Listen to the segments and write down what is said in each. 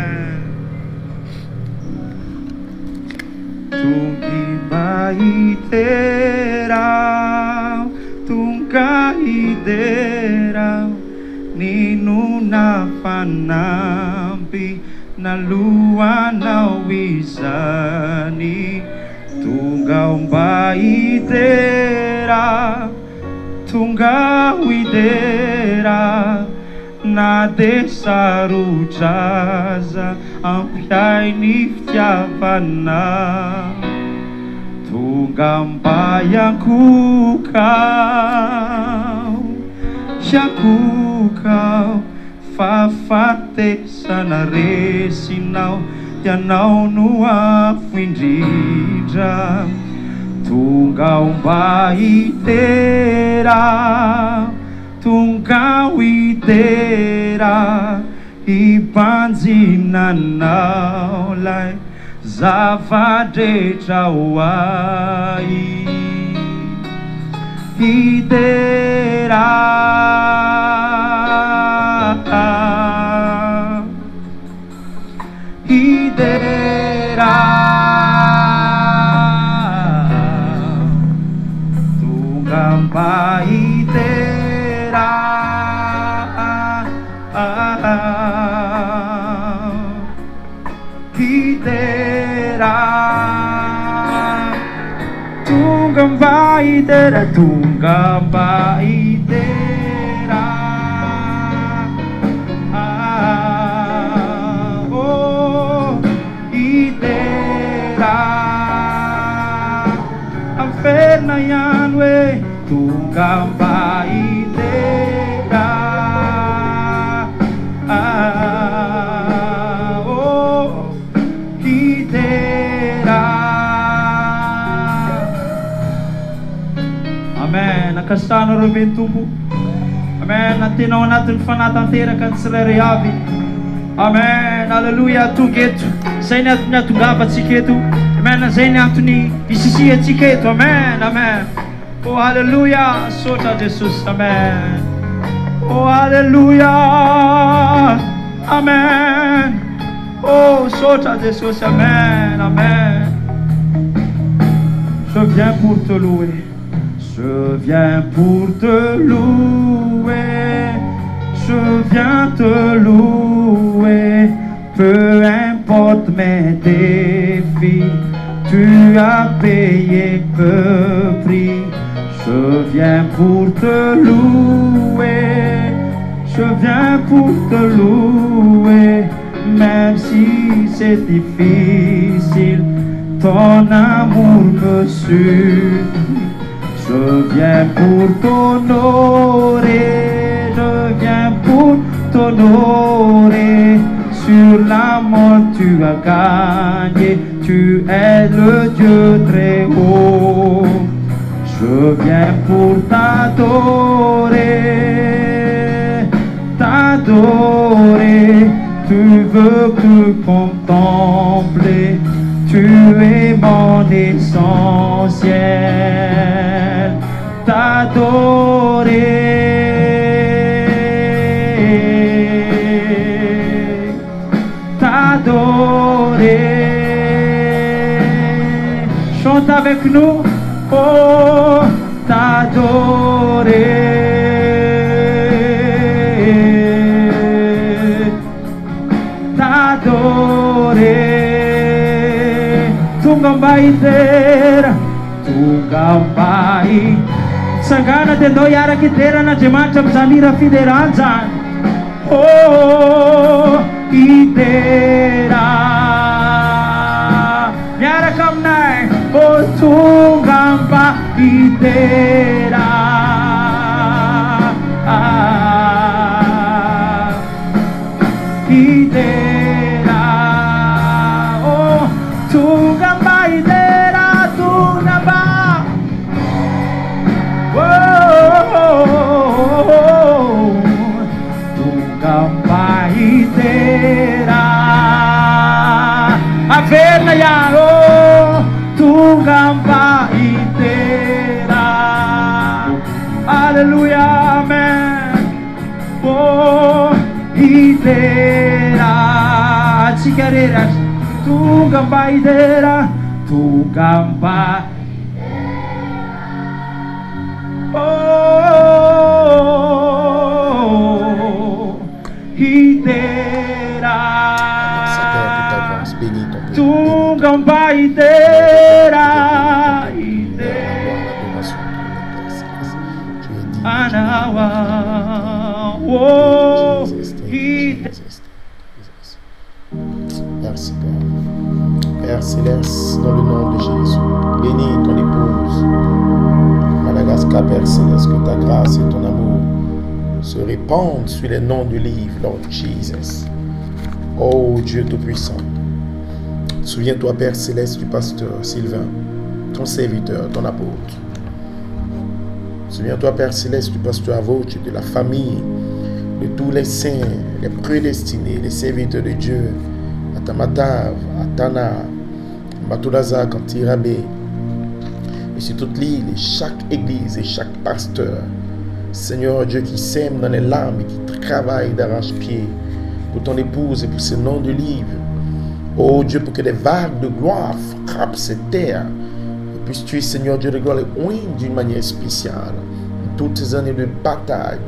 Amen. Tunga idera ninu na fanampi na lua na wisani tunga idera na desaruchaza ampiai ni ftiavana tunga yakukau fafate sana resinau yanau no afo indrindra tunga idera ipanjinanao lai zavadretra hoai idera tungamba idera tungamba idera oh idera aferna yanwe tungamba idera oh idera. Amen. Nakasana rin tumbo. Amen. Natinaw natin fanatanteraka ang sarili habi. Amen. Hallelujah. Tugeto. Sa inyo na tugapat si keto. Amen. Sa inyo ang tuni isisiya si keto. Amen. Amen. Oh, hallelujah. Sota Jesus. Amen. Oh, hallelujah. Amen. Oh, sota Jesus. Amen. Amen. Je viens pour te louer. Je viens pour te louer, je viens te louer, peu importe mes défis, tu as payé le prix. Je viens pour te louer, je viens pour te louer, même si c'est difficile, ton amour me suffit. Je viens pour t'honorer, je viens pour t'honorer. Sur la mort tu as gagné, tu es le Dieu très haut. Je viens pour t'adorer, t'adorer. Tu veux que contempler, tu es mon essentiel. T'adorer, t'adorer. Chante avec nous. Oh, t'adorer, t'adorer. Tungamba idera, tungamba idera. Sangana de doyara kitera na jemanta mzamira fideranza. Oh, idera. Yara kamnai. Oh, tungamba idera. Idera. Oh, tungamba idera, tungamba. Tungamba idera averna yaro tungamba idera. Hallelujah, amen. Oh, idera chikareras, tu gambaidera, tu gamba. Oh, idera, tu gambaidera, Anawa, oh, merci Père. Père Céleste, dans le nom de Jésus, bénis ton épouse. Madagascar, Père Céleste, que ta grâce et ton amour se répandent sur les noms du livre, Lord Jesus. Oh Dieu Tout-Puissant, souviens-toi, Père Céleste, du pasteur Sylvain, ton serviteur, ton apôtre. Souviens-toi, Père Céleste, du pasteur Avoch, de la famille, de tous les saints, les prédestinés, les serviteurs de Dieu, à Tamatav, à Tana, à Matulaza, Kantirabé, et sur toute l'île, et chaque église et chaque pasteur. Seigneur Dieu, qui sème dans les larmes et qui travaille d'arrache-pied pour ton épouse et pour ce nom de livre. Oh Dieu, pour que des vagues de gloire frappent cette terre. Puisses-tu, Seigneur Dieu de gloire, les oindre d'une manière spéciale. Toutes ces années de bataille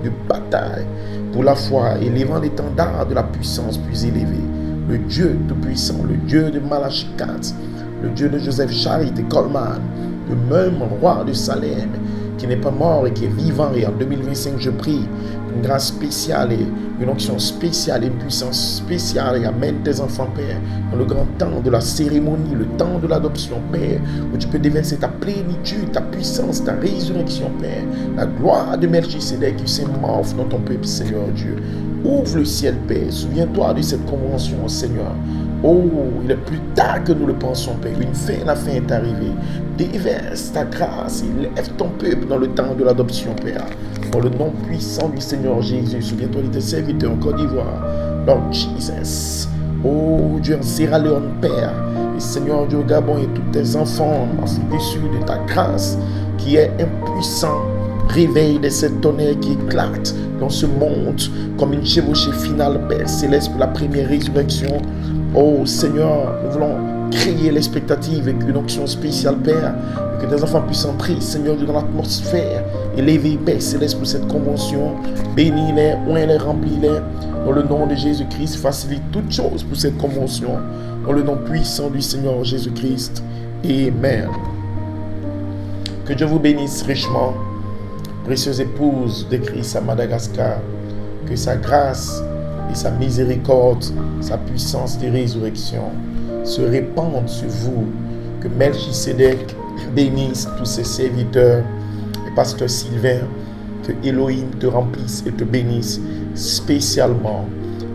pour la foi, et élevant l'étendard de la puissance plus élevée. Le Dieu Tout-Puissant, le Dieu de Malachi 4, le Dieu de Joseph Charité Coleman, le même roi de Salem, qui n'est pas mort et qui est vivant. Et en 2025, je prie une grâce spéciale et une onction spéciale et une puissance spéciale. Et amène tes enfants, Père, dans le grand temps de la cérémonie, le temps de l'adoption, Père, où tu peux déverser ta plénitude, ta puissance, ta résurrection, Père. La gloire de Melchisédek qui s'émorphe dans ton peuple, Seigneur Dieu. Ouvre le ciel, Père. Souviens-toi de cette convention, Seigneur. Oh, il est plus tard que nous le pensons, Père. La fin est arrivée. Déverse ta grâce et lève ton peuple dans le temps de l'adoption, Père. Dans le nom puissant du Seigneur Jésus, souviens-toi de tes serviteurs en Côte d'Ivoire, Lord Jesus. Oh Dieu, en Sierra Leone, Père. Et Seigneur Dieu, au Gabon et tous tes enfants, déçus de ta grâce qui est impuissant. Réveille de cette tonnerre qui éclate dans ce monde comme une chevauchée finale, Père Céleste, pour la première résurrection. Oh Seigneur, nous voulons créer l'expectative avec une onction spéciale, Père, et que tes enfants puissent entrer, Seigneur Dieu, dans l'atmosphère, élever, Père Céleste, pour cette convention. Bénis-les, oins-les, remplis-les, dans le nom de Jésus-Christ. Facilite toutes choses pour cette convention, dans le nom puissant du Seigneur Jésus-Christ. Amen. Que Dieu vous bénisse richement, précieuse épouse de Christ à Madagascar. Que sa grâce et sa miséricorde, sa puissance de résurrection se répandent sur vous. Que Melchisédek bénisse tous ses serviteurs, et pasteur Sylvain, que Elohim te remplisse et te bénisse spécialement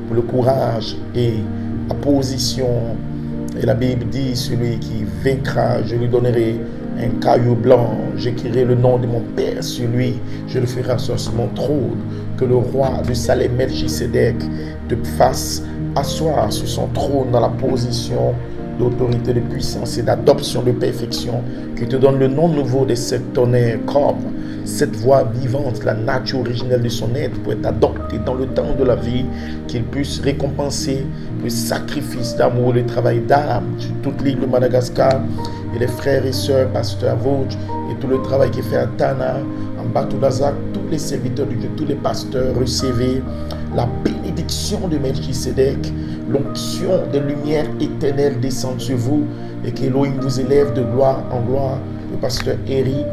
pour le courage et la position. Et la Bible dit, celui qui vaincra, je lui donnerai un caillou blanc, j'écrirai le nom de mon Père sur lui, je le ferai asseoir sur mon trône. Que le roi de Salem, Melchisédek, te fasse asseoir sur son trône dans la position d'autorité, de puissance et d'adoption, de perfection, qui te donne le nom nouveau de cette tonnerre, comme cette voix vivante, la nature originelle de son être, pour être adopté dans le temps de la vie, qu'il puisse récompenser le sacrifice d'amour, le travail d'âme sur toute l'île de Madagascar, et les frères et sœurs, pasteur Avoch, et tout le travail qui est fait à Tana, en Batoudaza, tous les serviteurs de Dieu, tous les pasteurs, recevez la bénédiction de Melchisédek, l'onction des lumières éternelles descend sur vous, et qu'Elohim vous élève de gloire en gloire. Le pasteur Eri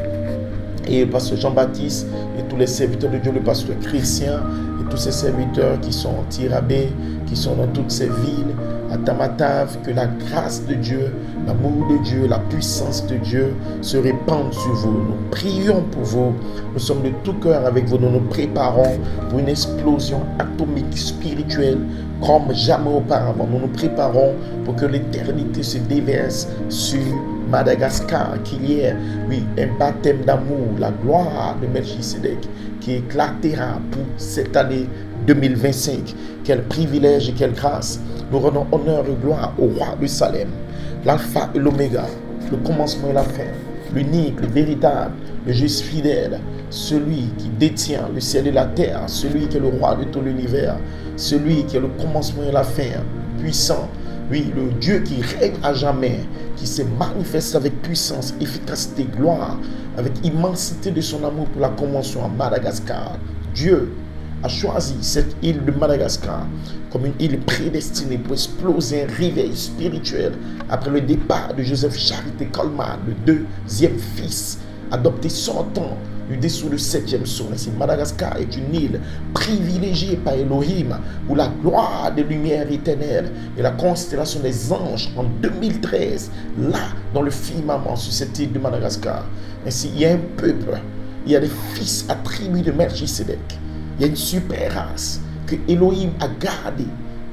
et le pasteur Jean-Baptiste et tous les serviteurs de Dieu, le pasteur Christian et tous ces serviteurs qui sont en Tirabé, qui sont dans toutes ces villes, à Tamatav, que la grâce de Dieu, l'amour de Dieu, la puissance de Dieu se répandent sur vous. Nous prions pour vous. Nous sommes de tout cœur avec vous. Nous nous préparons pour une explosion atomique spirituelle comme jamais auparavant. Nous nous préparons pour que l'éternité se déverse sur Madagascar, qu'il y ait, oui, un baptême d'amour, la gloire de Melchisédek qui éclatera pour cette année 2025. Quel privilège et quelle grâce. Nous rendons honneur et gloire au roi de Salem, l'alpha et l'oméga, le commencement et la fin, l'unique, le véritable, le juste fidèle, celui qui détient le ciel et la terre, celui qui est le roi de tout l'univers, celui qui est le commencement et la fin, puissant, Oui, le Dieu qui règne à jamais, qui se manifeste avec puissance, efficacité, gloire, avec immensité de son amour pour la convention à Madagascar. Dieu a choisi cette île de Madagascar comme une île prédestinée pour exploser un réveil spirituel après le départ de Joseph Charité Coleman, le deuxième fils, adopté 100 ans du dessous du 7e sceau. Ainsi, Madagascar est une île privilégiée par Elohim où la gloire des lumières éternelles et la constellation des anges en 2013, là, dans le firmament sur cette île de Madagascar. Ainsi, il y a un peuple, il y a des fils attribués de Melchisedec. Il y a une super race que Elohim a gardée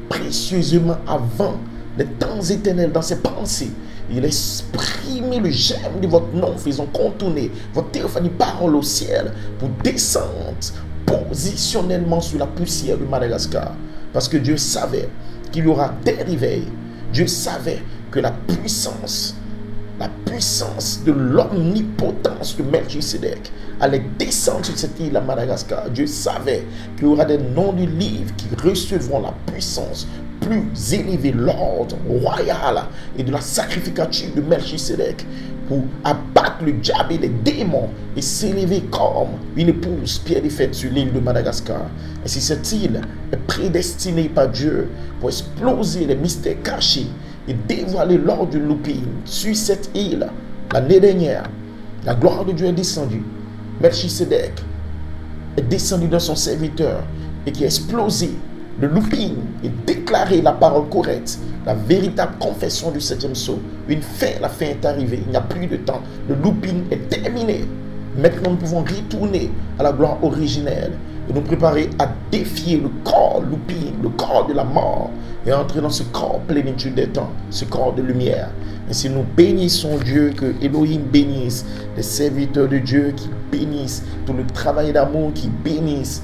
précieusement avant les temps éternels dans ses pensées. Il a exprimé le germe de votre nom, faisant contourner votre théophanie parole au ciel pour descendre positionnellement sur la poussière de Madagascar. Parce que Dieu savait qu'il y aura des réveils. Dieu savait que la puissance de l'omnipotence de Melchisedec allait descendre sur cette île à Madagascar. Dieu savait qu'il y aura des noms du livre qui recevront la puissance plus élevée, l'ordre royal et de la sacrificature de Melchisedec pour abattre le diable et les démons et s'élever comme une épouse pierre défaite sur l'île de Madagascar. Et si cette île est prédestinée par Dieu pour exploser les mystères cachés et dévoiler l'ordre du looping sur cette île, l'année dernière, la gloire de Dieu est descendue. Melchisedec est descendu dans son serviteur et qui a explosé le looping et déclaré la parole correcte, la véritable confession du 7e sceau. Une fin, la fin est arrivée, il n'y a plus de temps, le looping est terminé. Maintenant nous pouvons retourner à la gloire originelle et nous préparer à défier le corps looping, le corps de la mort, et entrer dans ce corps plénitude des temps, ce corps de lumière. Ainsi nous bénissons Dieu, que Elohim bénisse les serviteurs de Dieu, qui bénissent tout le travail d'amour, qui bénissent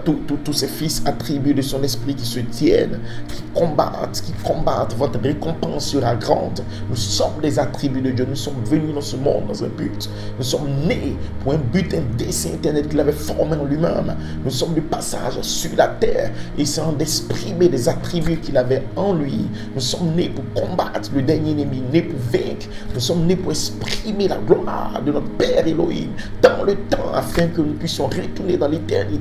tous ces fils attribués de son esprit qui se tiennent, qui combattent, votre récompense sera grande. Nous sommes des attributs de Dieu, nous sommes venus dans ce monde dans un but, nous sommes nés pour un but, un dessein éternel qu'il avait formé en lui-même. Nous sommes de passage sur la terre, essayant d'exprimer des attributs qu'il avait en lui. Nous sommes nés pour combattre le dernier ennemi, nés pour vaincre. Nous sommes nés pour exprimer la gloire de notre Père Elohim dans le temps, afin que nous puissions retourner dans l'éternité.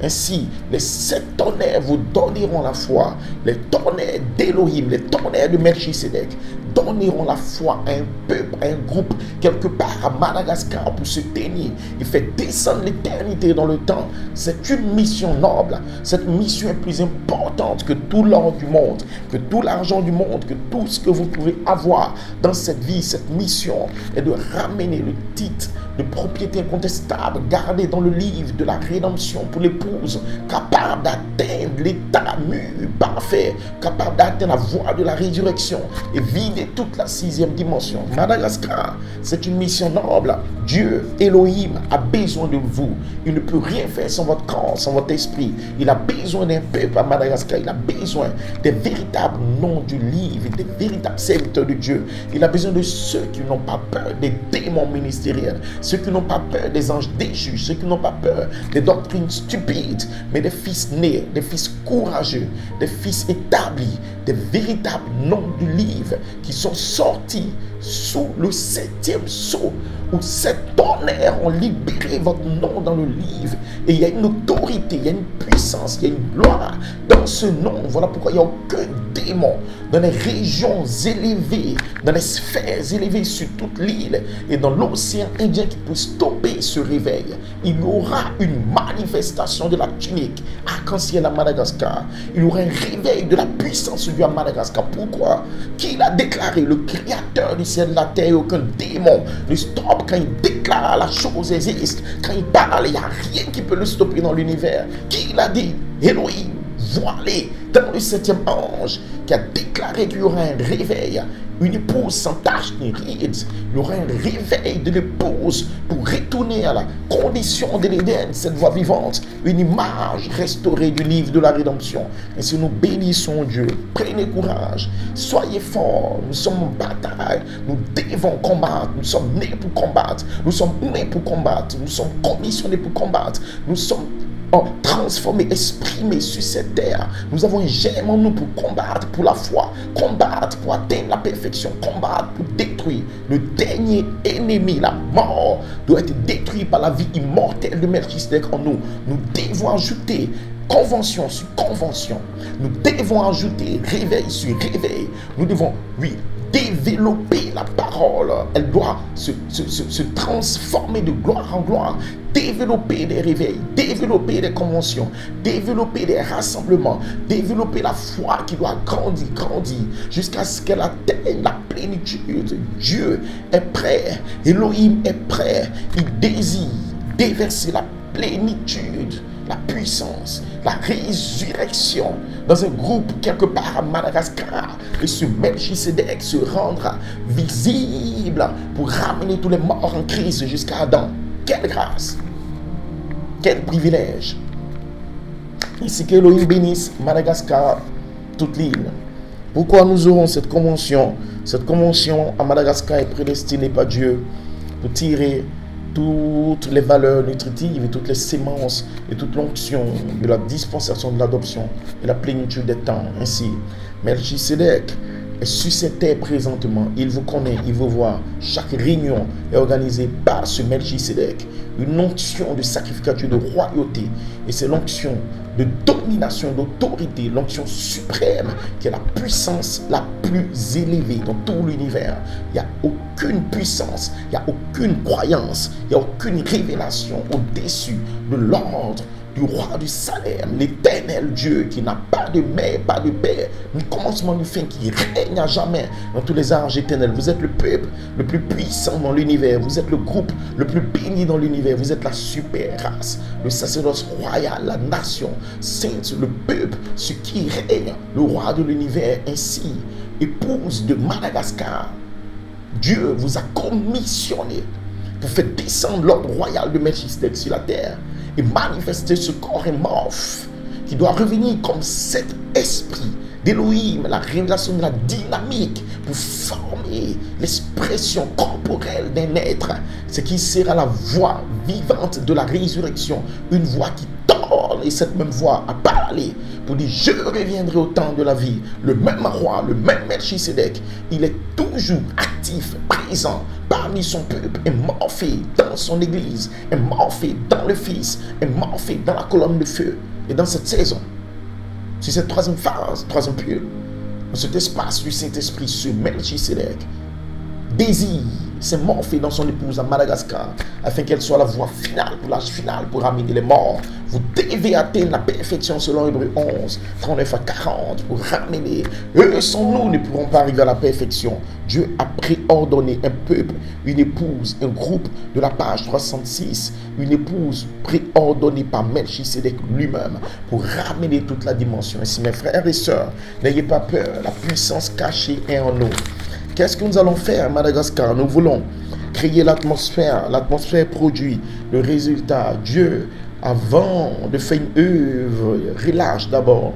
Ainsi, les 7 tonnerres vous donneront la foi. Les tonnerres d'Elohim, les tonnerres de Melchisedec donneront la foi à un peuple, à un groupe quelque part à Madagascar pour se tenir et faire descendre l'éternité dans le temps. C'est une mission noble. Cette mission est plus importante que tout l'or du monde, que tout l'argent du monde, que tout ce que vous pouvez avoir dans cette vie. Cette mission est de ramener le titre de propriété incontestable gardé dans le livre de la rédemption pour l'épouse, capable d'atteindre l'état mûr, parfait, capable d'atteindre la voie de la résurrection et vider toute la 6e dimension. Madagascar, c'est une mission noble. Dieu, Elohim, a besoin de vous. Il ne peut rien faire sans votre corps, sans votre esprit. Il a besoin d'un peuple à Madagascar. Il a besoin des véritables noms du livre, des véritables serviteurs de Dieu. Il a besoin de ceux qui n'ont pas peur des démons ministériels, ceux qui n'ont pas peur des anges déchus, ceux qui n'ont pas peur des doctrines stupides, mais des fils nés, des fils courageux, des fils établis, des véritables noms du livre qui sont sortis sous le 7e sceau, où 7 tonnerres ont libéré votre nom dans le livre. Et il y a une autorité, il y a une puissance, il y a une gloire dans ce nom. Voilà pourquoi il n'y a aucun démon dans les régions élevées, dans les sphères élevées sur toute l'île et dans l'océan Indien qui peut stopper ce réveil. Il y aura une manifestation de la tunique arc-en-ciel à Madagascar. Il y aura un réveil de la puissance de Dieu à Madagascar. Pourquoi? Qui l'a déclaré? Le créateur du ciel et de la terre. Aucun démon ne stoppe quand il déclare la chose existe. Quand il parle, il n'y a rien qui peut le stopper dans l'univers. Qui l'a dit? Elohim, voilé dans le 7e ange, qui a déclaré qu'il y aura un réveil, une épouse sans tache ni ride. Il y aura un réveil de l'épouse pour retourner à la condition de l'Éden, cette voie vivante, une image restaurée du livre de la rédemption. Et si nous bénissons Dieu, prenez courage, soyez forts, nous sommes en bataille, nous devons combattre, nous sommes nés pour combattre, nous sommes nés pour combattre, nous sommes commissionnés pour combattre, nous sommes transformé, exprimé sur cette terre. Nous avons un germe en nous pour combattre pour la foi, combattre pour atteindre la perfection, combattre pour détruire le dernier ennemi. La mort doit être détruite par la vie immortelle de Melchisedec en nous. Nous devons ajouter convention sur convention. Nous devons ajouter réveil sur réveil. Nous devons, oui, développer la parole. Elle doit se transformer de gloire en gloire. Développer des réveils, développer des conventions, développer des rassemblements, développer la foi qui doit grandir, jusqu'à ce qu'elle atteigne la plénitude. Dieu est prêt, Elohim est prêt, il désire déverser la plénitude, la puissance, la résurrection dans un groupe quelque part à Madagascar. Et ce Melchisedec se rendra visible pour ramener tous les morts en Christ jusqu'à Adam. Quelle grâce, quel privilège. Ainsi qu'Elohim bénisse Madagascar, toute l'île. Pourquoi nous aurons cette convention? Cette convention à Madagascar est prédestinée par Dieu pour tirer toutes les valeurs nutritives et toutes les sémences et toute l'onction de la dispensation de l'adoption et la plénitude des temps. Ainsi, Melchisedec est sur cette terre présentement. Il vous connaît, il vous voit. Chaque réunion est organisée par ce Melchisedec. Une onction de sacrificature, de royauté. Et c'est l'onction de domination, d'autorité, l'onction suprême qui est la puissance la plus élevée dans tout l'univers. Il n'y a aucune puissance, il n'y a aucune croyance, il n'y a aucune révélation au-dessus de l'ordre du roi du Salem, l'éternel Dieu qui n'a pas de mère, pas de père, ni commencement ni fin, qui règne à jamais dans tous les âges éternels. Vous êtes le peuple le plus puissant dans l'univers, vous êtes le groupe le plus béni dans l'univers, vous êtes la super race, le sacerdoce royal, la nation sainte, le peuple, ce qui règne, le roi de l'univers. Ainsi, épouse de Madagascar, Dieu vous a commissionné pour faire descendre l'ordre royal de Melchisedec sur la terre et manifester ce corps amorphe qui doit revenir comme cet esprit d'Élohim, la révélation de la dynamique pour former l'expression corporelle d'un être, ce qui sera la voix vivante de la résurrection, une voix qui torne, et cette même voix a parlé pour dire: je reviendrai au temps de la vie. Le même roi, le même Melchisedec, il est toujours actif, présent parmi son peuple, est morphé dans son église, est morphé dans le Fils, est morphé dans la colonne de feu. Et dans cette saison, sur cette troisième phase, troisième période, dans cet espace du Saint-Esprit, ce Melchisedec désire s'est morphé dans son épouse à Madagascar, afin qu'elle soit la voie finale, pour l'âge final, pour ramener les morts. Vous devez atteindre la perfection selon Hébreux 11, 39 à 40, pour ramener. Eux sans nous ne pourront pas arriver à la perfection. Dieu a préordonné un peuple, une épouse, un groupe de la page 306, une épouse préordonnée par Melchisedec lui-même, pour ramener toute la dimension. Ainsi, mes frères et sœurs, n'ayez pas peur, la puissance cachée est en nous. Qu'est-ce que nous allons faire à Madagascar? Nous voulons créer l'atmosphère. L'atmosphère produit le résultat. Dieu, avant de faire une œuvre, relâche d'abord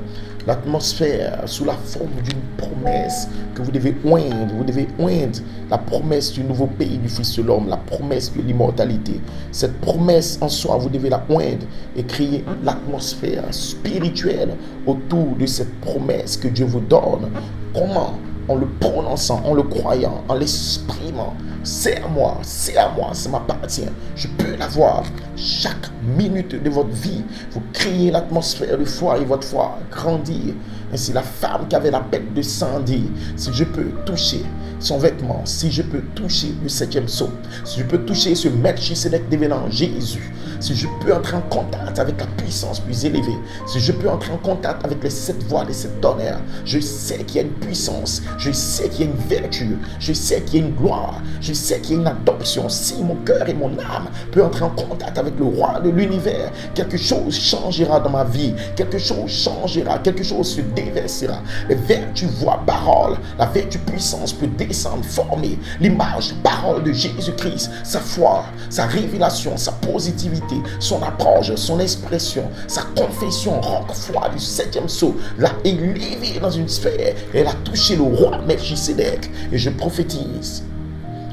l'atmosphère sous la forme d'une promesse que vous devez oindre. Vous devez oindre la promesse du nouveau pays du Fils de l'homme, la promesse de l'immortalité. Cette promesse en soi, vous devez la oindre et créer l'atmosphère spirituelle autour de cette promesse que Dieu vous donne. Comment? En le prononçant, en le croyant, en l'exprimant. C'est à moi, ça m'appartient. Je peux l'avoir. Chaque minute de votre vie, vous créez l'atmosphère de foi et votre foi grandir. Ainsi, la femme qui avait la bête de sang dit: si je peux toucher son vêtement, si je peux toucher le 7e sceau, si je peux toucher ce Melchisedec devenant Jésus, si je peux entrer en contact avec la puissance plus élevée, si je peux entrer en contact avec les 7 voies, les 7 tonnerres, je sais qu'il y a une puissance, je sais qu'il y a une vertu, je sais qu'il y a une gloire, je sais qu'il y a une adoption. Si mon cœur et mon âme peuvent entrer en contact avec le roi de l'univers, quelque chose changera dans ma vie, quelque chose changera, quelque chose se déversera. Les vertus, voix, parole, la vertu puissance peut descendre, former l'image, parole de Jésus-Christ, sa foi, sa révélation, sa positivité, son approche, son expression, sa confession, roquefroid du 7e sceau, l'a élevé dans une sphère, elle a touché le roi Melchisedec. Et je prophétise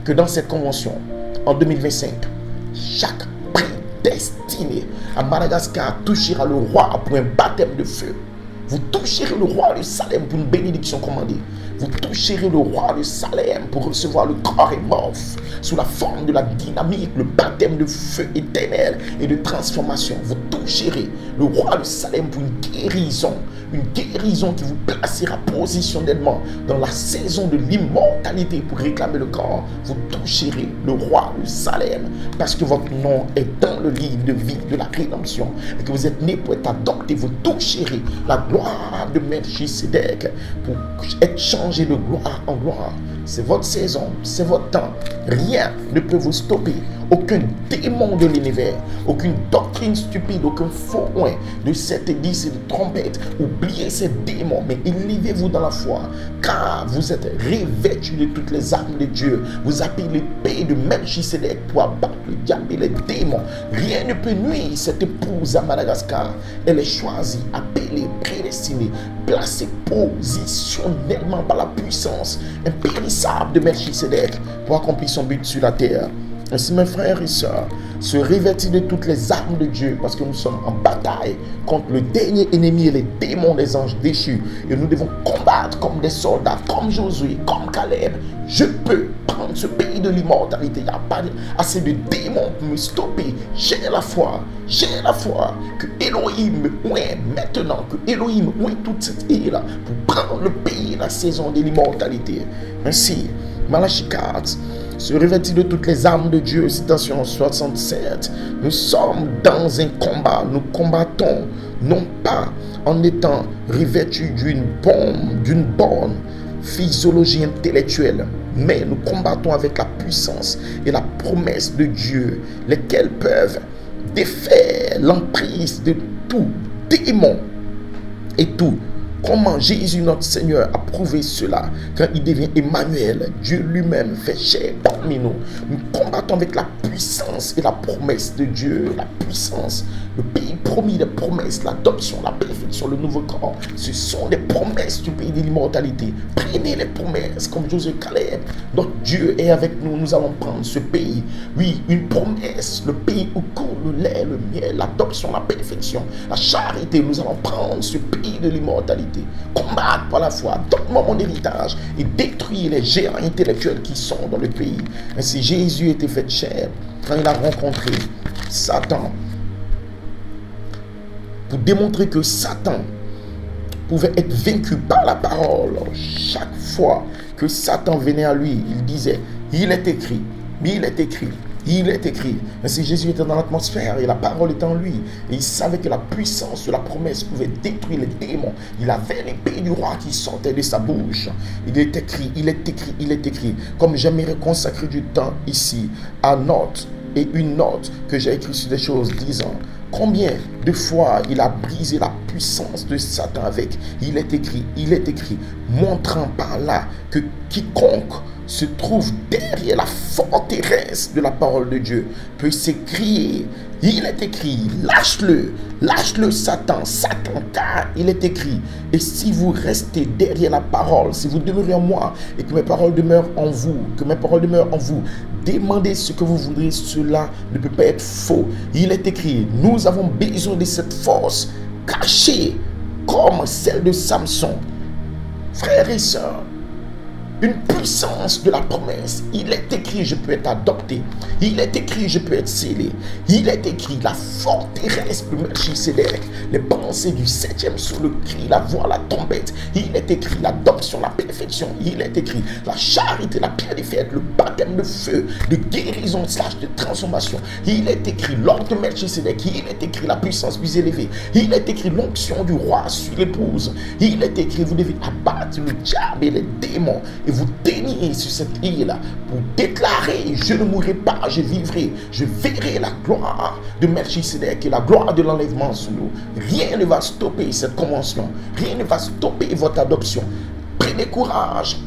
que dans cette convention, en 2025, chaque prédestiné prédestinés à Madagascar touchera le roi pour un baptême de feu. Vous toucherez le roi de Salem pour une bénédiction commandée. Vous toucherez le roi de Salem pour recevoir le corps émorphe sous la forme de la dynamique, le baptême de feu éternel et de transformation. Vous toucherez le roi de Salem pour une guérison qui vous placera positionnellement dans la saison de l'immortalité pour réclamer le corps. Vous toucherez le roi de Salem parce que votre nom est dans le livre de vie de la rédemption et que vous êtes né pour être adopté. Vous toucherez la gloire de Melchisedec pour être changé de gloire en gloire. C'est votre saison, c'est votre temps. Rien ne peut vous stopper. Aucun démon de l'univers, aucune doctrine stupide, aucun faux oin de cette église et de trompette. Oubliez ces démons, mais élevez-vous dans la foi, car vous êtes revêtus de toutes les armes de Dieu. Vous avez l'épée de Melchisedec pour abattre le diable et les démons. Rien ne peut nuire cette épouse à Madagascar. Elle est choisie, appelée, prédestinée, placée positionnellement par la puissance impérissable de Melchisedec pour accomplir son but sur la terre. Ainsi, mes frères et sœurs, se revêtir de toutes les armes de Dieu parce que nous sommes en bataille contre le dernier ennemi et les démons des anges déchus. Et nous devons combattre comme des soldats, comme Josué, comme Caleb. Je peux prendre ce pays de l'immortalité. Il n'y a pas assez de démons pour me stopper. J'ai la foi que Elohim oint maintenant, que Elohim oint toute cette île pour prendre le pays, la saison de l'immortalité. Ainsi, Malachie 4, se revêtir de toutes les armes de Dieu, citation 67. Nous sommes dans un combat. Nous combattons non pas en étant revêtus d'une bonne physiologie intellectuelle, mais nous combattons avec la puissance et la promesse de Dieu, lesquelles peuvent défaire l'emprise de tout démon et tout. Comment Jésus notre Seigneur a prouvé cela quand il devient Emmanuel, Dieu lui-même fait chair parmi nous. Nous combattons avec la puissance et la promesse de Dieu, la puissance, le pays promis des promesses, l'adoption, la perfection, le nouveau corps. Ce sont des promesses du pays de l'immortalité. Prenez les promesses comme Josué Caleb. Notre Dieu est avec nous, nous allons prendre ce pays. Oui, une promesse, le pays où coule le lait, le miel, l'adoption, la perfection, la charité. Nous allons prendre ce pays de l'immortalité. Combattre par la foi, donne-moi mon héritage et détruire les géants intellectuels qui sont dans le pays. Ainsi Jésus était fait chair quand il a rencontré Satan pour démontrer que Satan pouvait être vaincu par la parole. Chaque fois que Satan venait à lui, il disait, il est écrit, il est écrit. Il est écrit. Ainsi Jésus était dans l'atmosphère et la parole était en lui. Et il savait que la puissance de la promesse pouvait détruire les démons. Il avait l'épée du roi qui sortait de sa bouche. Il est écrit, il est écrit, il est écrit. Comme j'aimerais consacrer du temps ici à note et une note que j'ai écrite sur des choses disant combien de fois il a brisé la puissance de Satan avec il est écrit, montrant par là que quiconque se trouve derrière la forteresse de la parole de Dieu peut s'écrier, il est écrit, lâche-le Satan, car il est écrit. Et si vous restez derrière la parole, si vous demeurez en moi et que mes paroles demeurent en vous, demandez ce que vous voudrez, cela ne peut pas être faux. Il est écrit, nous avons besoin de cette force cachée comme celle de Samson. Frères et sœurs, une puissance de la promesse. Il est écrit, je peux être adopté. Il est écrit, je peux être scellé. Il est écrit, la forteresse de Melchisedec, les pensées du 7e sur le cri, la voix, la trompette. Il est écrit, l'adoption, la perfection. Il est écrit, la charité, la pierre des fêtes, le baptême de feu, de guérison, / de transformation. Il est écrit, l'ordre de Melchisedec. Il est écrit, la puissance plus élevée. Il est écrit, l'onction du roi sur l'épouse. Il est écrit, vous devez abattre le diable et les démons. Et vous tenir sur cette île pour déclarer, je ne mourrai pas, je vivrai, je verrai la gloire de Melchisedec et la gloire de l'enlèvement sur nous. Rien ne va stopper cette convention, rien ne va stopper votre adoption. Prenez courage,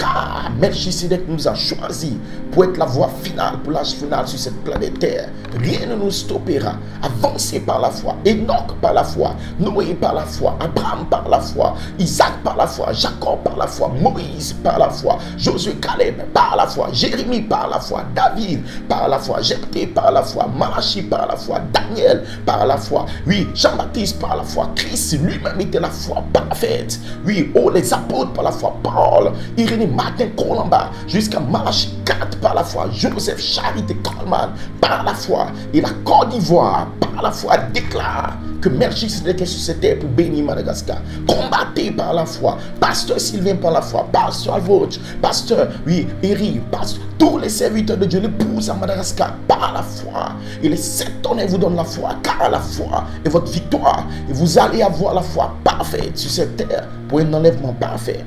car Melchisedec nous a choisi pour être la voie finale, pour l'âge final sur cette planète Terre. Rien ne nous stoppera. Avancez par la foi, Enoch par la foi, Noé par la foi, Abraham par la foi, Isaac par la foi, Jacob par la foi, Moïse par la foi, Josué, Caleb par la foi, Jérémie par la foi, David par la foi, Jephthé par la foi, Malachi par la foi, Daniel par la foi, oui, Jean-Baptiste par la foi, Christ lui-même était la foi parfaite, oui, oh les apôtres par la foi, Paul, Irénée, Martin, Colomba, jusqu'à Malachi 4 par la foi, Joseph, Charité, Coleman par la foi, et la Côte d'Ivoire par la foi déclare que Melchisedec est sur cette terre pour bénir Madagascar. Combattez par la foi. Pasteur Sylvain par la foi. Pasteur Alvoch. Pasteur, oui, Eri. Pasteur, tous les serviteurs de Dieu, l'épouse à Madagascar par la foi. Et les 7 tonnerres vous donnent la foi, car la foi est votre victoire. Et vous allez avoir la foi parfaite sur cette terre pour un enlèvement parfait.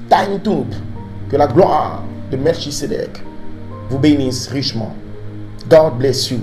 Time Tube, que la gloire de Melchisedec vous bénisse richement. God bless you.